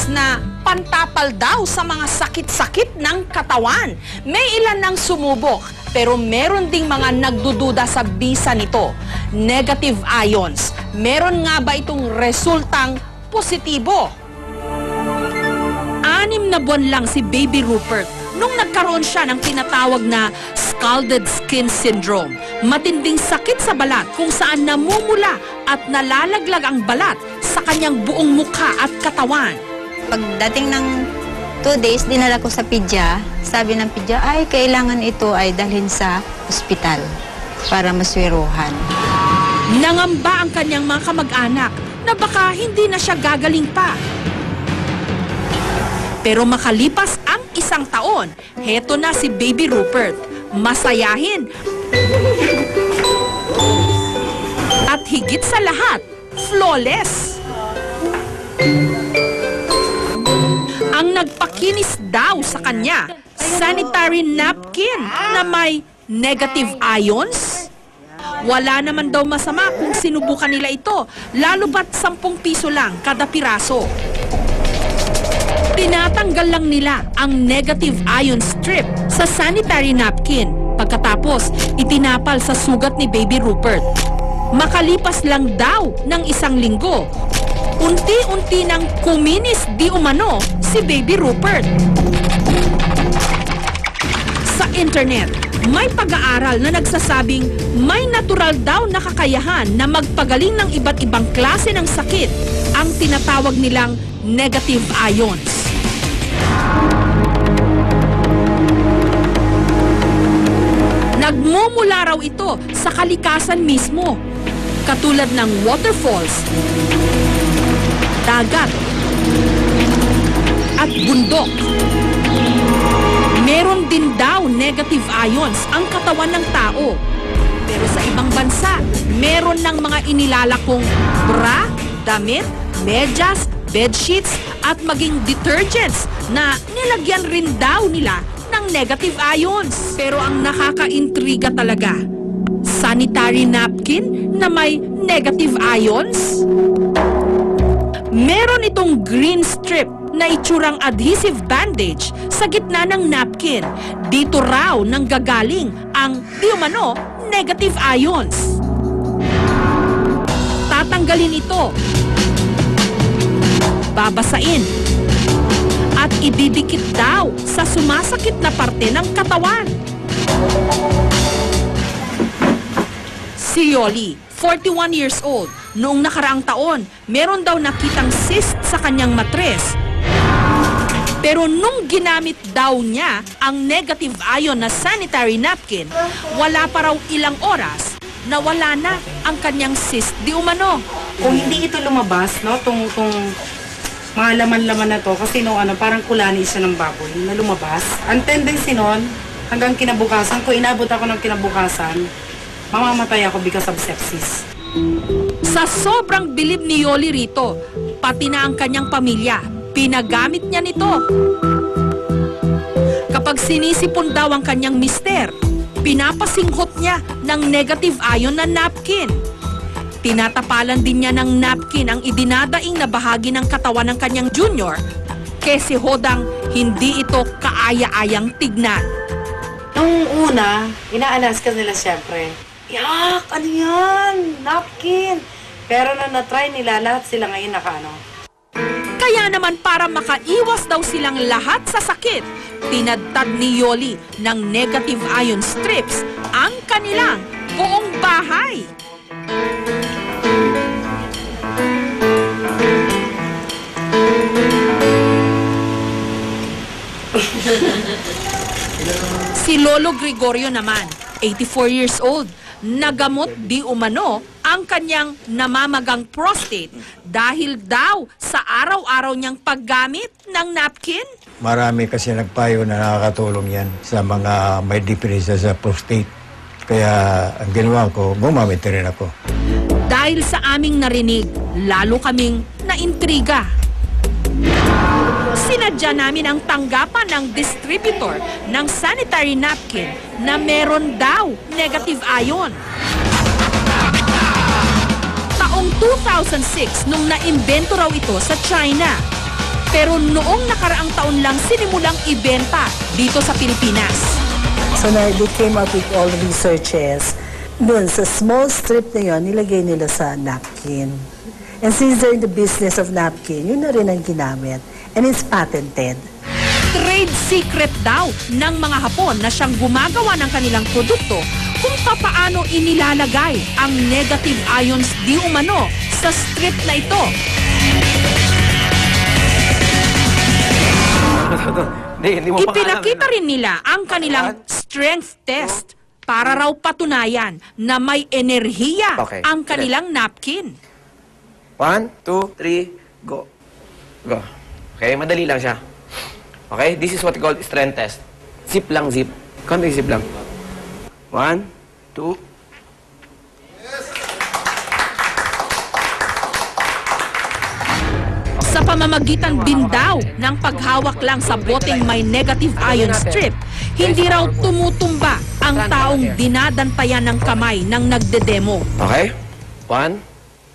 na pantapal daw sa mga sakit-sakit ng katawan. May ilan nang sumubok, pero meron ding mga nagdududa sa bisa nito. Negative ions. Meron nga ba itong resultang positibo? 6 na buwan lang si Baby Rupert nung nagkaroon siya ng tinatawag na scalded skin syndrome. Matinding sakit sa balat kung saan namumula at nalalaglag ang balat sa kanyang buong mukha at katawan. Pagdating ng 2 days, dinala ko sa pidya. Sabi ng pidya, ay kailangan ito ay dalhin sa ospital para maswiruhan. Nangamba ang kanyang mga kamag-anak na baka hindi na siya gagaling pa. Pero makalipas ang 1 taon, heto na si Baby Rupert. Masayahin. At higit sa lahat, flawless. Ang nagpakinis daw sa kanya, sanitary napkin na may negative ions. Wala naman daw masama kung sinubukan nila ito, lalo ba't 10 piso lang kada piraso. Tinatanggal lang nila ang negative ion strip sa sanitary napkin. Pagkatapos, itinapal sa sugat ni Baby Rupert. Makalipas lang daw ng 1 linggo, unti-unti nang kuminis di umano si Baby Rupert. Sa internet, may pag-aaral na nagsasabing may natural daw na kakayahan na magpagaling ng iba't ibang klase ng sakit, ang tinatawag nilang negative ions. Nagmumula raw ito sa kalikasan mismo, katulad ng waterfalls, dagat, at bundok. Meron din daw negative ions ang katawan ng tao. Pero sa ibang bansa, meron ng mga inilalakong bra, damit, medyas, bedsheets, at maging detergents na nilagyan rin daw nila ng negative ions. Pero ang nakakaintriga talaga, sanitary napkin na may negative ions? Meron itong green strip na itsurang adhesive bandage sa gitna ng napkin. Dito raw nanggagaling ang di umano negative ions. Tatanggalin ito, babasain, at ididikit daw sa sumasakit na parte ng katawan. Si Yoli, 41 years old, noong nakaraang taon, meron daw nakitang cyst sa kanyang matres. Pero nung ginamit daw niya ang negative ion na sanitary napkin, wala pa raw ilang oras na wala na ang kanyang cyst di umano. Kung hindi ito lumabas, no, tong mga laman-laman na to, kasi no, parang kulani siya ng baboy na lumabas. Ang tendency nun, hanggang kinabukasan, kung inabot ako ng kinabukasan, mamamatay ako because of sepsis. Sa sobrang bilib ni Yoli rito, pati na ang kanyang pamilya, pinagamit niya nito. Kapag sinisipon daw ang kanyang mister, pinapasinghot niya ng negative ion na napkin. Tinatapalan din niya ng napkin ang idinadaing na bahagi ng katawan ng kanyang junior, kasi hodang hindi ito kaaya-ayang tignan. Nung una, ina-alaska nila siyempre. Yak! Ano yan? Napkin! Pero na na-try nila, lahat sila ngayon nakaano. Kaya naman para makaiwas daw silang lahat sa sakit, tinadtad ni Yoli ng negative ion strips ang kanilang buong bahay. Si Lolo Gregorio naman, 84 years old, nagamot di umano ang kanyang namamagang prostate dahil daw sa araw-araw niyang paggamit ng napkin. Marami kasi nagpayo na nakakatulong yan sa mga may depresya sa prostate. Kaya ang ginawa ko, gumamit rin ako. Dahil sa aming narinig, lalo kaming naintriga. Sinadya namin ang tanggapan ng distributor ng sanitary napkin na meron daw negative ion. Taong 2006 nung naimbento raw ito sa China. Pero noong nakaraang taon lang sinimulang ibenta dito sa Pilipinas. So na they came up with all the researches. Doon sa small strip na yun, nilagay nila sa napkin. And since they're in the business of napkin, yun na rin ang ginamit. And it's patented. Trade secret daw ng mga Hapon na siyang gumagawa ng kanilang produkto kung papaano inilalagay ang negative ions di umano sa strip na ito. Hindi mo pa Ipinakita rin nila ang kanilang strength test para raw patunayan na may enerhiya Okay. ang kanilang napkin. 1, 2, 3, go. Go. Okay, madali lang siya. Okay, this is what we call strength test. Zip lang, zip. Konting zip lang. 1, 2. Sa pamamagitan din daw ng paghawak lang sa boteng may negative ion strip, hindi raw tumutumba ang taong dinadantayan ng kamay ng nagdedemo. Okay? 1,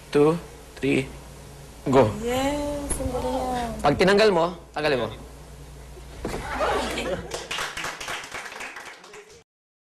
2, 3, go. Pag tinanggal mo, tanggalin mo.